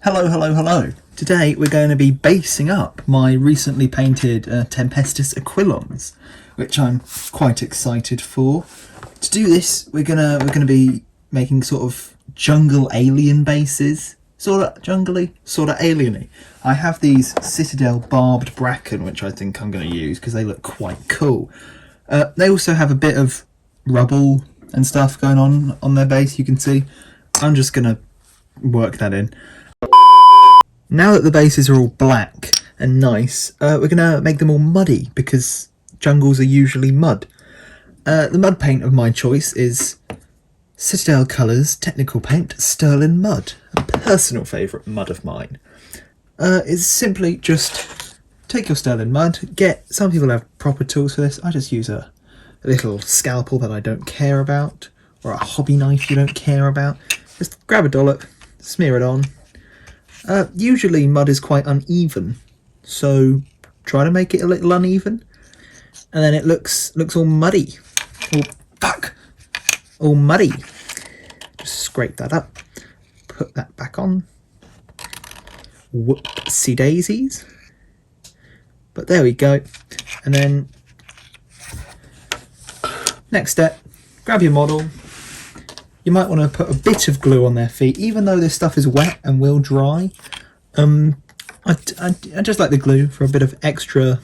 Hello, hello, hello. Today we're going to be basing up my recently painted Tempestus Aquilons, which I'm quite excited for. To do this, we're gonna be making sort of jungle alien bases, sort of jungly, sort of alieny. I have these Citadel barbed bracken, which I think I'm going to use because they look quite cool. They also have a bit of rubble and stuff going on their base. You can see. I'm just gonna work that in. Now that the bases are all black and nice, we're going to make them all muddy because jungles are usually mud. The mud paint of my choice is Citadel Colours Technical Paint Sterling Mud, a personal favourite mud of mine. It's simply just take your Sterling Mud, some people have proper tools for this, I just use a little scalpel that I don't care about, or a hobby knife you don't care about. Just grab a dollop, smear it on. Usually mud is quite uneven, so try to make it a little uneven, and then it looks all muddy. All muddy. Just scrape that up, put that back on. Whoopsie daisies. But there we go. And then next step, grab your model. You might want to put a bit of glue on their feet, even though this stuff is wet and will dry. I just like the glue for a bit of extra,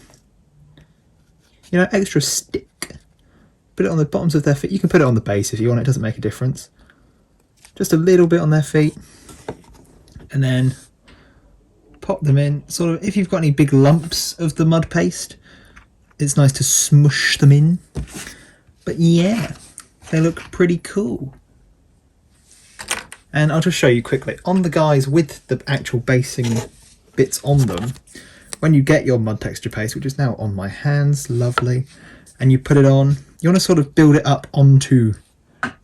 extra stick. Put it on the bottoms of their feet. You can put it on the base if you want, it doesn't make a difference. Just a little bit on their feet. And then pop them in. Sort of, if you've got any big lumps of the mud paste, it's nice to smush them in. But yeah, they look pretty cool. And I'll just show you quickly. On the guys with the actual basing bits on them, when you get your mud texture paste, which is now on my hands, lovely, and you put it on, you want to sort of build it up onto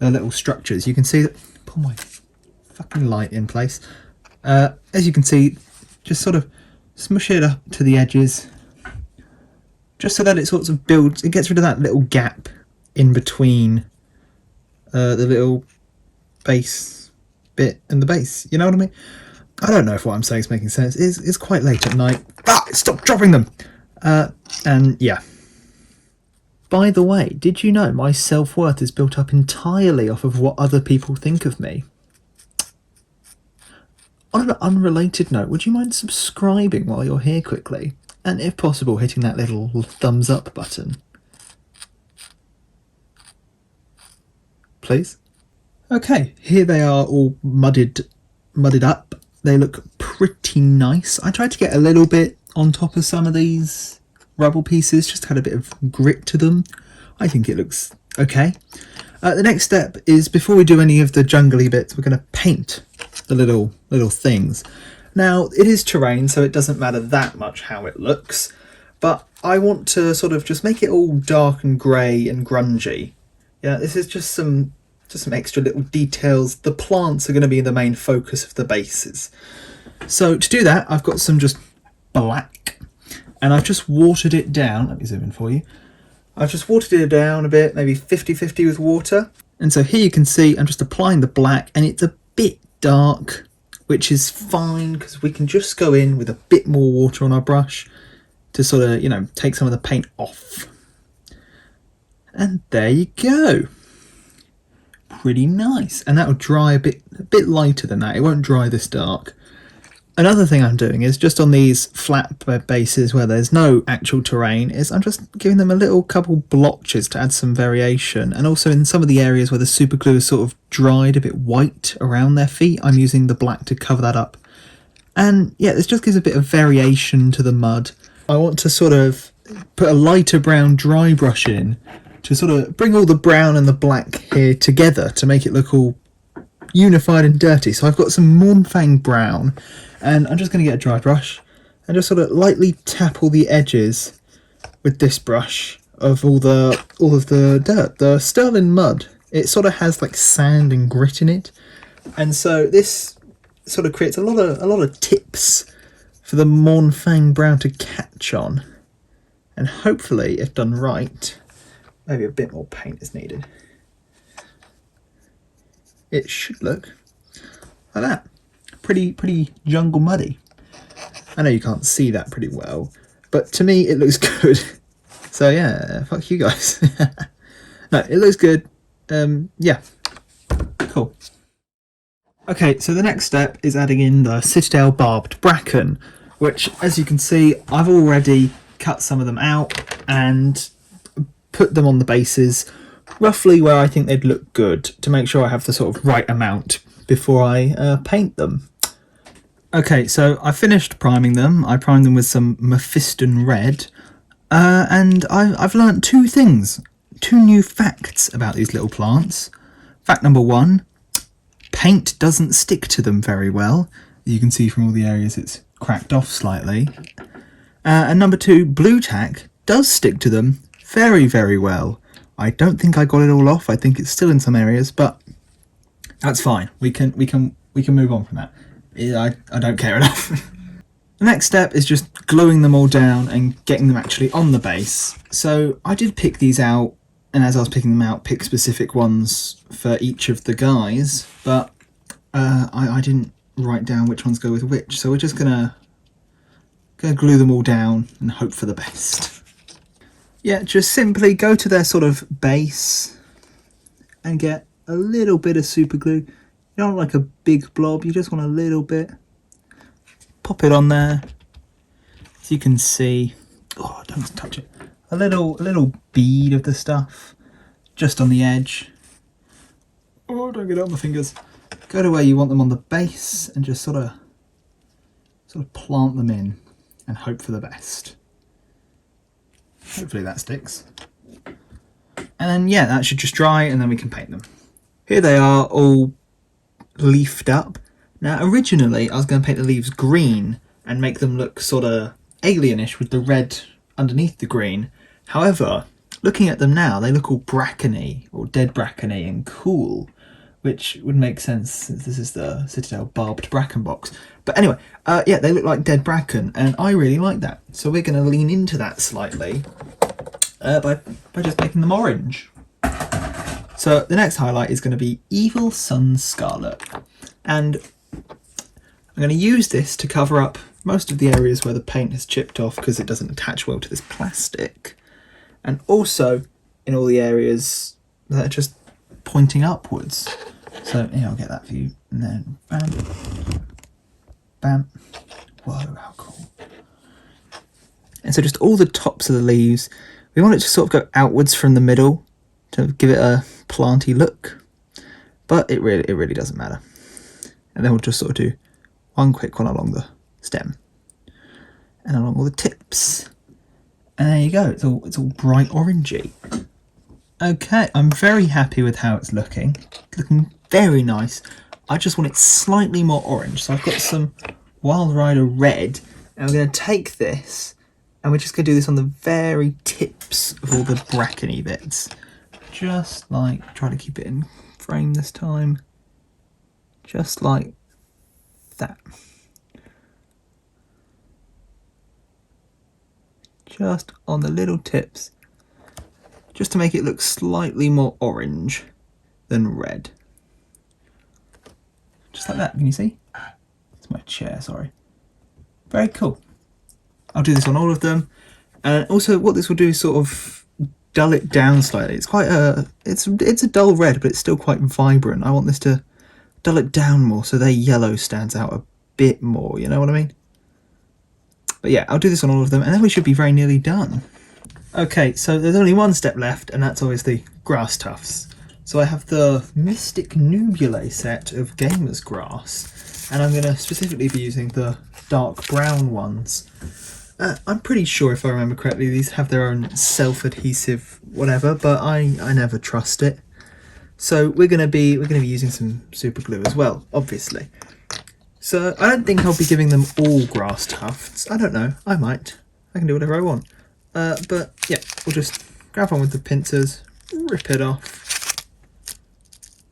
the little structures. You can see that, pull my fucking light in place. As you can see, just sort of smush it up to the edges, just so that it sort of builds, it gets rid of that little gap in between the little base bit and the base, you know what I mean? I don't know if what I'm saying is making sense. It's quite late at night. Stop dropping them! And yeah. By the way, did you know my self-worth is built up entirely off of what other people think of me? On an unrelated note, would you mind subscribing while you're here quickly? And if possible, hitting that little thumbs up button. Please? Okay, here they are all mudded up. They look pretty nice. I tried to get a little bit on top of some of these rubble pieces, just had a bit of grit to them. I think it looks okay. The next step is, before we do any of the jungly bits, we're going to paint the little things. Now, it is terrain, so it doesn't matter that much how it looks, but I want to sort of just make it all dark and grey and grungy. Yeah, this is just some extra little details. The plants are going to be the main focus of the bases. So to do that, I've got some just black, and I've just watered it down. Let me zoom in for you. I've just watered it down a bit, maybe 50-50 with water. And so here you can see I'm just applying the black, and it's a bit dark, which is fine because we can just go in with a bit more water on our brush to sort of, take some of the paint off. And there you go. Pretty nice, and that'll dry a bit lighter than that. It won't dry this dark. Another thing I'm doing is, just on these flat bases where there's no actual terrain, is I'm just giving them a little couple blotches to add some variation, and also in some of the areas where the super glue is sort of dried a bit white around their feet, I'm using the black to cover that up. And yeah, this just gives a bit of variation to the mud. I want to sort of put a lighter brown dry brush in to sort of bring all the brown and the black here together to make it look all unified and dirty. So I've got some Mournfang brown, and I'm just going to get a dry brush and just sort of lightly tap all the edges with this brush of all of the dirt. The Sterling mud, it sort of has like sand and grit in it, and so this sort of creates a lot of tips for the Mournfang brown to catch on, and hopefully, if done right, maybe a bit more paint is needed. It should look like that. pretty jungle muddy. I know you can't see that pretty well, but to me it looks good. So yeah, fuck you guys. No, it looks good. Yeah, cool. Okay, so the next step is adding in the Citadel Barbed Bracken, which, as you can see, I've already cut some of them out and put them on the bases roughly where I think they'd look good to make sure I have the sort of right amount before I paint them. Okay, so I finished priming them. I primed them with some Mephiston Red, and I've learnt two things, two new facts about these little plants. Fact number one, paint doesn't stick to them very well. You can see from all the areas it's cracked off slightly. And number two, blue tack does stick to them very, very well. I don't think I got it all off. I think it's still in some areas, but that's fine. We can move on from that. I don't care enough. The next step is just gluing them all down and getting them actually on the base. So I did pick these out, and as I was picking them out, pick specific ones for each of the guys, but I didn't write down which ones go with which. So we're just gonna glue them all down and hope for the best. Yeah, just simply go to their sort of base and get a little bit of super glue. You don't want like a big blob, you just want a little bit. Pop it on there. As you can see, oh, don't touch it. A little bead of the stuff just on the edge. Oh, don't get it on my fingers. Go to where you want them on the base and just sort of plant them in and hope for the best. Hopefully that sticks. And then yeah, that should just dry and then we can paint them. Here they are, all leafed up. Now originally I was going to paint the leaves green and make them look sort of alienish with the red underneath the green. However, looking at them now, they look all brackeny or dead brackeny and cool, which would make sense since this is the Citadel Barbed Bracken box. But anyway, yeah, they look like dead bracken and I really like that. So we're going to lean into that slightly by just making them orange. So the next highlight is going to be Evil Sun Scarlet. And I'm going to use this to cover up most of the areas where the paint has chipped off because it doesn't attach well to this plastic. And also in all the areas that are just pointing upwards. So here, I'll get that for you. And then bam, bam. Whoa, how cool. And so just all the tops of the leaves, we want it to sort of go outwards from the middle to give it a planty look. But it really doesn't matter. And then we'll just sort of do one quick one along the stem and along all the tips. And there you go, it's all bright orangey. Okay, I'm very happy with how it's looking. Looking very nice. I just want it slightly more orange. So I've got some Wild Rider Red, and I'm going to take this, and we're just going to do this on the very tips of all the brackeny bits. Just like, try to keep it in frame this time. Just like that. Just on the little tips, just to make it look slightly more orange than red. Just like that, can you see? It's my chair, sorry. Very cool. I'll do this on all of them. And also what this will do is sort of dull it down slightly. It's quite it's a dull red, but it's still quite vibrant. I want this to dull it down more so their yellow stands out a bit more, you know what I mean? But yeah, I'll do this on all of them and then we should be very nearly done. Okay, so there's only one step left and that's obviously grass tufts. So I have the Mystic Nubulae set of Gamer's Grass and I'm going to specifically be using the dark brown ones. I'm pretty sure if I remember correctly these have their own self-adhesive whatever, but I never trust it. So we're going to be using some super glue as well, obviously. So I don't think I'll be giving them all grass tufts. I don't know. I might. I can do whatever I want. But yeah, we'll just grab on with the pincers, rip it off.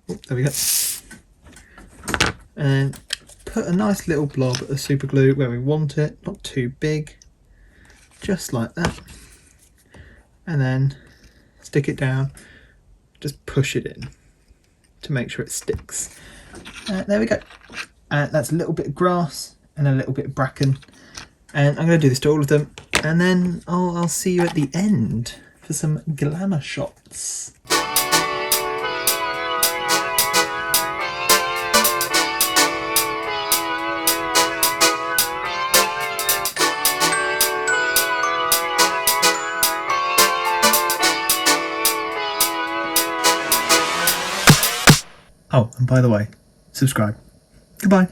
Oh, there we go. And put a nice little blob of super glue where we want it, not too big. Just like that. And then stick it down. Just push it in to make sure it sticks. There we go. And that's a little bit of grass and a little bit of bracken. And I'm going to do this to all of them. And then I'll see you at the end for some glamour shots. Oh, and by the way, subscribe. Goodbye.